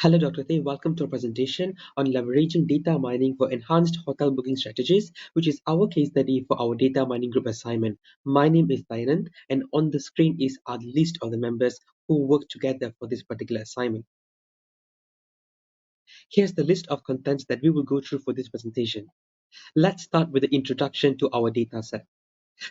Hello, Dr. Thay. Welcome to our presentation on leveraging data mining for enhanced hotel booking strategies, which is our case study for our data mining group assignment. My name is Dayanand, and on the screen is our list of the members who work together for this particular assignment. Here's the list of contents that we will go through for this presentation. Let's start with the introduction to our data set.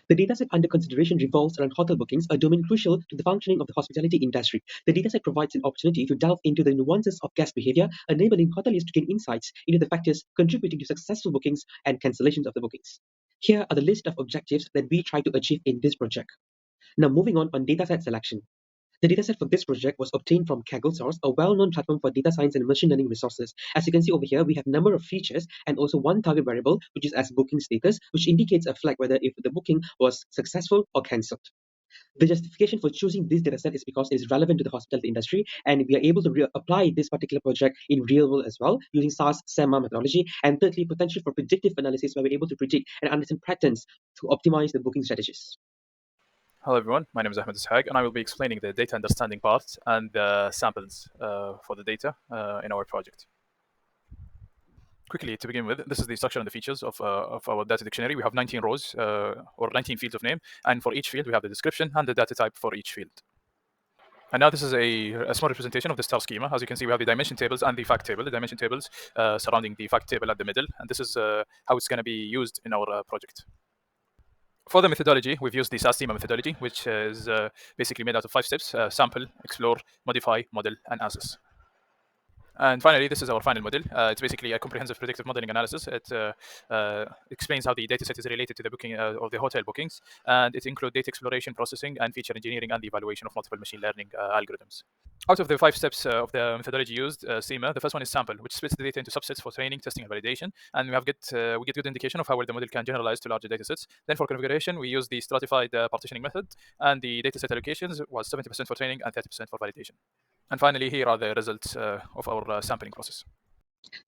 The dataset under consideration revolves around hotel bookings, a domain crucial to the functioning of the hospitality industry. The dataset provides an opportunity to delve into the nuances of guest behavior, enabling hoteliers to gain insights into the factors contributing to successful bookings and cancellations of the bookings. Here are the list of objectives that we try to achieve in this project. Now, moving on dataset selection. The dataset for this project was obtained from Kaggle Source, a well-known platform for data science and machine learning resources. As you can see over here, we have a number of features and also one target variable, which is as booking status, which indicates a flag whether if the booking was successful or cancelled. The justification for choosing this dataset is because it is relevant to the hospitality industry, and we are able to apply this particular project in real world as well using SAS SEMA methodology. And thirdly, potential for predictive analysis, where we're able to predict and understand patterns to optimize the booking strategies. Hello everyone, my name is Ahmed Ishaq and I will be explaining the data understanding part and the samples for the data in our project. Quickly to begin with, this is the structure and the features of our data dictionary. We have 19 rows or 19 fields of name, and for each field we have the description and the data type for each field. And now this is a small representation of the star schema. As you can see, we have the dimension tables and the fact table. The dimension tables surrounding the fact table at the middle, and this is how it's going to be used in our project. For the methodology, we've used the SAS SEMA methodology, which is basically made out of 5 steps: sample, explore, modify, model, and assess. And finally, this is our final model. It's basically a comprehensive predictive modeling analysis. It explains how the dataset is related to the booking of the hotel bookings, and it includes data exploration, processing, and feature engineering, and the evaluation of multiple machine learning algorithms. Out of the 5 steps of the methodology used, SEMA, the first one is sample, which splits the data into subsets for training, testing, and validation. And we get good indication of how well the model can generalize to larger datasets. Then for configuration, we use the stratified partitioning method, and the dataset allocations was 70% for training and 30% for validation. And finally, here are the results of our sampling process.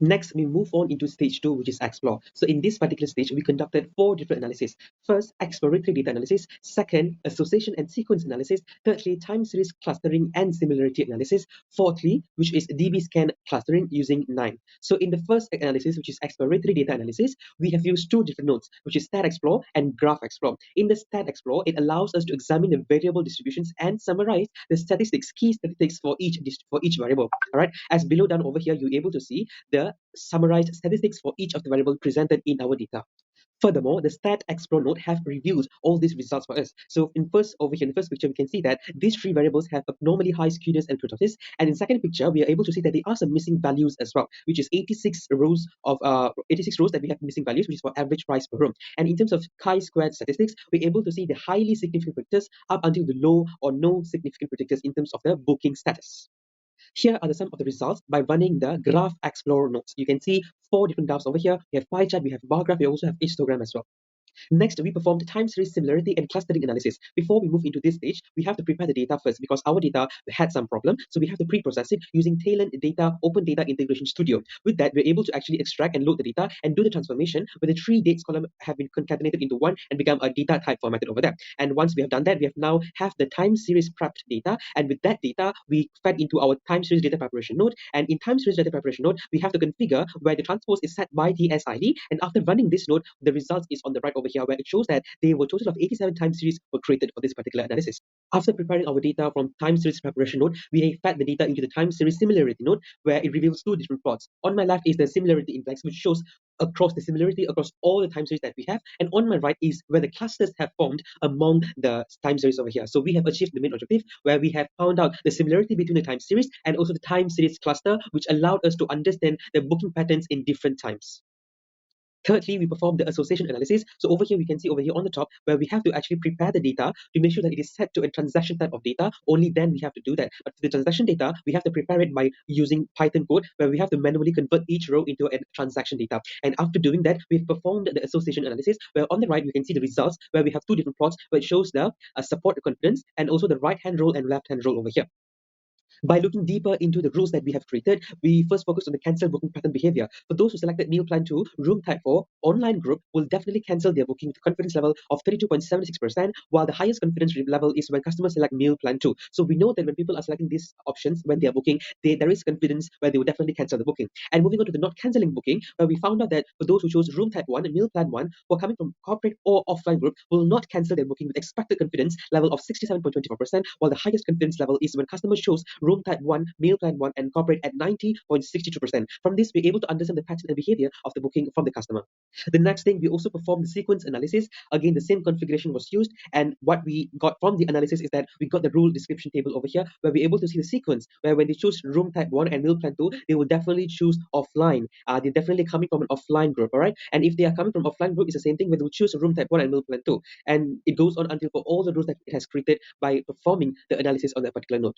Next, we move on into stage 2, which is explore. So in this particular stage, we conducted 4 different analyses. First, exploratory data analysis. Second, association and sequence analysis. Thirdly, time series clustering and similarity analysis. Fourthly, which is DB-scan clustering using 9. So in the first analysis, which is exploratory data analysis, we have used 2 different nodes, which is stat explore and graph explore. In the stat explore, it allows us to examine the variable distributions and summarize the statistics, key statistics for each variable. All right, as below down over here, you're able to see the summarized statistics for each of the variables presented in our data. Furthermore, the Stat Explore node have reviewed all these results for us. So over here in the first picture, we can see that these 3 variables have abnormally high skewness and kurtosis. And in the second picture, we are able to see that there are some missing values as well, which is 86 rows that we have missing values, which is for average price per room. And in terms of chi-squared statistics, we're able to see the highly significant predictors up until the low or no significant predictors in terms of the booking status. Here are some of the results by running the Graph Explorer nodes. You can see 4 different graphs over here. We have pie chart, we have bar graph, we also have histogram as well. Next, we performed time series similarity and clustering analysis. Before we move into this stage, we have to prepare the data first because our data had some problem. So we have to pre-process it using Talent Data Open Data Integration Studio. With that, we're able to actually extract and load the data and do the transformation where the 3 dates column have been concatenated into one and become a data type formatted over there. And once we have done that, we have the time series prepped data. And with that data, we fed into our time series data preparation node. And in time series data preparation node, we have to configure where the transpose is set by TSID. And after running this node, the result is on the right over here, where it shows that there were a total of 87 time series were created for this particular analysis. After preparing our data from time series preparation node, we fed the data into the time series similarity node, where it reveals 2 different plots. On my left is the similarity index, which shows across the similarity across all the time series that we have, and on my right is where the clusters have formed among the time series over here. So we have achieved the main objective, where we have found out the similarity between the time series and also the time series cluster, which allowed us to understand the booking patterns in different times. Thirdly, we perform the association analysis. So over here, we can see over here on the top where we have to actually prepare the data to make sure that it is set to a transaction type of data. Only then we have to do that. But for the transaction data, we have to prepare it by using Python code, where we have to manually convert each row into a transaction data. And after doing that, we've performed the association analysis, where on the right, we can see the results, where we have 2 different plots, where it shows the support confidence and also the right-hand row and left-hand row over here. By looking deeper into the rules that we have created, we first focus on the cancel booking pattern behavior. For those who selected meal plan 2, room type 4, online group will definitely cancel their booking with a confidence level of 32.76%, while the highest confidence level is when customers select meal plan 2. So we know that when people are selecting these options when they are booking, there is confidence where they will definitely cancel the booking. And moving on to the not canceling booking, where we found out that for those who chose room type 1 and meal plan 1, who are coming from corporate or offline group, will not cancel their booking with expected confidence level of 67.24%, while the highest confidence level is when customers chose room type 1, meal plan 1, and corporate at 90.62%. From this, we're able to understand the pattern and behavior of the booking from the customer. The next thing, we also performed the sequence analysis. Again, the same configuration was used, and what we got from the analysis is that we got the rule description table over here, where we're able to see the sequence, where when they choose room type 1 and meal plan 2, they will definitely choose offline. They're definitely coming from an offline group, all right? And if they are coming from offline group, it's the same thing, where they will choose room type 1 and meal plan 2. And it goes on until for all the rules that it has created by performing the analysis on that particular node.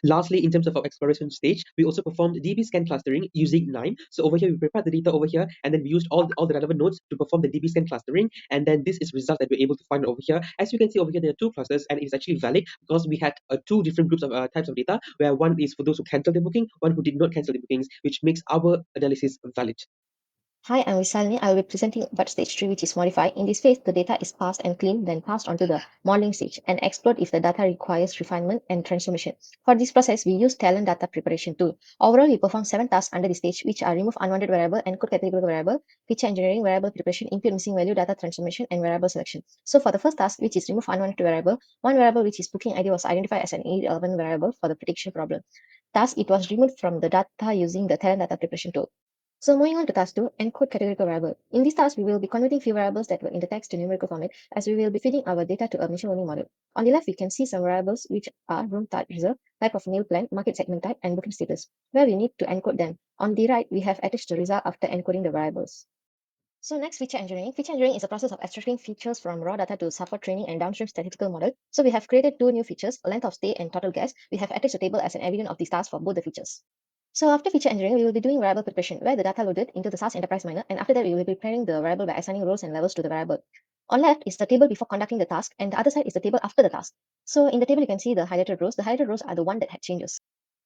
Lastly, in terms of our exploration stage, we also performed DB scan clustering using KNIME. So over here, we prepared the data over here, and then we used all the relevant nodes to perform the DB scan clustering. And then this is result that we're able to find over here. As you can see over here, there are two clusters, and it's actually valid because we had two different groups of types of data, where one is for those who canceled the booking, one who did not cancel the bookings, which makes our analysis valid. Hi, I'm Visalini. I will be presenting about stage 3, which is modify. In this phase, the data is passed and cleaned, then passed onto the modeling stage and explored if the data requires refinement and transformation. For this process, we use Talent Data Preparation tool. Overall, we perform 7 tasks under this stage, which are remove unwanted variable, encode categorical variable, feature engineering, variable preparation, impute missing value, data transformation, and variable selection. So for the first task, which is remove unwanted variable, one variable which is booking ID was identified as an irrelevant variable for the prediction problem. Thus, it was removed from the data using the Talent Data Preparation tool. So moving on to task 2, encode categorical variable. In this task, we will be converting few variables that were in the text to numerical format, as we will be feeding our data to a machine learning model. On the left, we can see some variables which are room type reserve, type of meal plan, market segment type, and booking status, where we need to encode them. On the right, we have attached the result after encoding the variables. So next, feature engineering. Feature engineering is a process of extracting features from raw data to support training and downstream statistical model. So we have created two new features, length of stay and total gas. We have attached a table as an evidence of these tasks for both the features. So after feature engineering, we will be doing variable preparation, where the data loaded into the SAS Enterprise Miner, and after that, we will be preparing the variable by assigning roles and levels to the variable. On left is the table before conducting the task, and the other side is the table after the task. So in the table, you can see the highlighted rows. The highlighted rows are the one that had changes.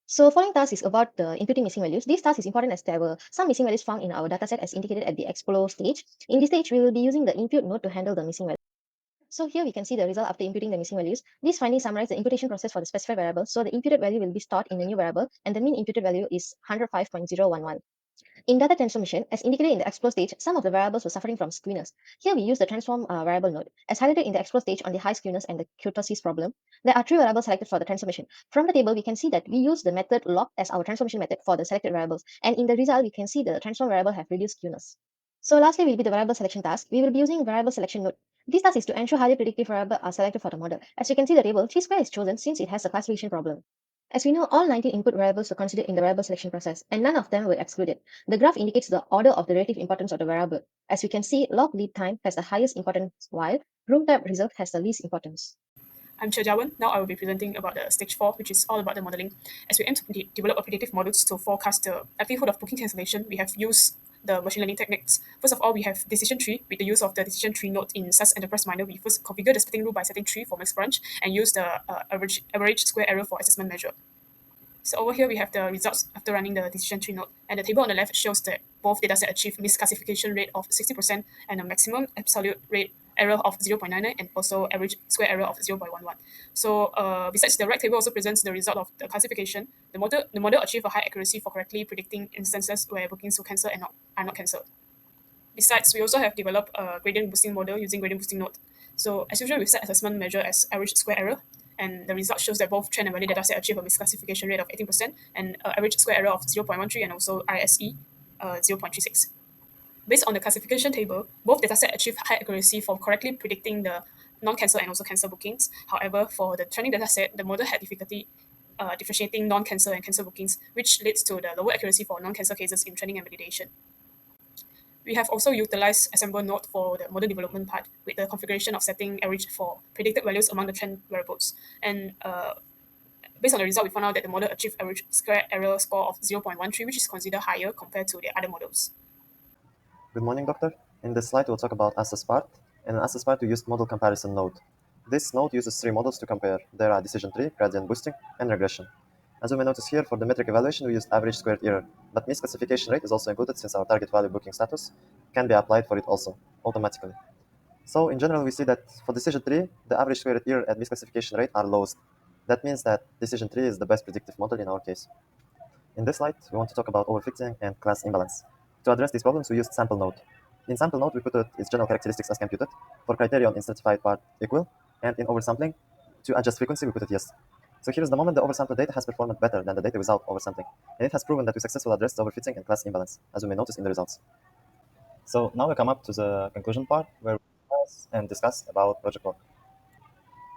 So following task is about the imputing missing values. This task is important as there were some missing values found in our dataset as indicated at the explore stage. In this stage, we will be using the impute node to handle the missing values. So here we can see the result after imputing the missing values. These findings summarize the imputation process for the specified variable. So the imputed value will be stored in the new variable, and the mean imputed value is 105.011. In data transformation, as indicated in the explore stage, some of the variables were suffering from skewness. Here we use the transform variable node. As highlighted in the explore stage on the high skewness and the kurtosis problem, there are three variables selected for the transformation. From the table, we can see that we use the method log as our transformation method for the selected variables, and in the result, we can see the transform variable have reduced skewness. So lastly will be the variable selection task. We will be using variable selection node. This task is to ensure highly predictive variables are selected for the model. As you can see the table, T-square is chosen since it has a classification problem. As we know, all 19 input variables were considered in the variable selection process, and none of them were excluded. The graph indicates the order of the relative importance of the variable. As we can see, log lead time has the highest importance, while room type reserve has the least importance. I'm Chejawan. Now I will be presenting about the stage 4, which is all about the modeling. As we aim to develop a predictive models to forecast the likelihood of booking cancellation, we have used the machine learning techniques. First of all, we have decision tree. With the use of the decision tree node in SAS Enterprise Miner, we first configure the splitting rule by setting 3 for max branch and use the average square error for assessment measure. So over here, we have the results after running the decision tree node. And the table on the left shows that both datasets achieve misclassification rate of 60% and a maximum absolute rate error of 0.99 and also average square error of 0.11. So besides, the right table also presents the result of the classification. The model achieved a high accuracy for correctly predicting instances where bookings will cancel and are not cancelled. Besides, we also have developed a gradient boosting model using gradient boosting node. So as usual, we set assessment measure as average square error, and the result shows that both trend and valid dataset achieve a misclassification rate of 18% and average square error of 0.13 and also RSE 0.36. Based on the classification table, both datasets achieve high accuracy for correctly predicting the non-cancel and also cancel bookings. However, for the training dataset, the model had difficulty differentiating non-cancel and cancel bookings, which leads to the lower accuracy for non-cancel cases in training and validation. We have also utilized assemble node for the model development part with the configuration of setting average for predicted values among the trend variables. And based on the result, we found out that the model achieved average square error score of 0.13, which is considered higher compared to the other models. Good morning, Doctor. In this slide, we'll talk about AssessPart. In AssessPart, we used model comparison node. This node uses three models to compare. There are decision tree, gradient boosting, and regression. As we may notice here, for the metric evaluation, we used average squared error, but misclassification rate is also included since our target value booking status can be applied for it also, automatically. So in general, we see that for decision tree, the average squared error and misclassification rate are lowest. That means that decision tree is the best predictive model in our case. In this slide, we want to talk about overfitting and class imbalance. To address these problems, we used sample node. In sample node, we put its general characteristics as computed, for criterion in certified part equal, and in oversampling, to adjust frequency, we put it yes. So here is the moment the oversampled data has performed better than the data without oversampling, and it has proven that we successfully addressed overfitting and class imbalance, as we may notice in the results. So now we come up to the conclusion part, where we discuss about project work.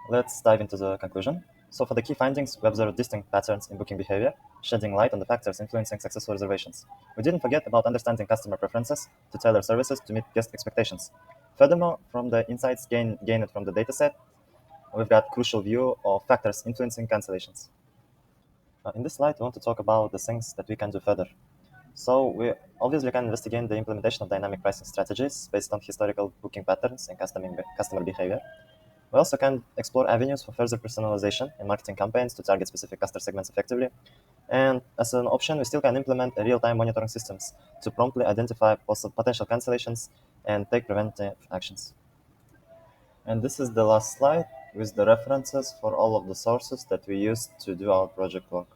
Let's dive into the conclusion. So for the key findings, we observed distinct patterns in booking behavior, shedding light on the factors influencing successful reservations. We didn't forget about understanding customer preferences to tailor services to meet guest expectations. Furthermore, from the insights gained from the dataset, we've got crucial view of factors influencing cancellations. In this slide, we want to talk about the things that we can do further. So we obviously can investigate the implementation of dynamic pricing strategies based on historical booking patterns and customer behavior. We also can explore avenues for further personalization in marketing campaigns to target specific customer segments effectively. And as an option, we still can implement real-time monitoring systems to promptly identify potential cancellations and take preventive actions. And this is the last slide with the references for all of the sources that we used to do our project work.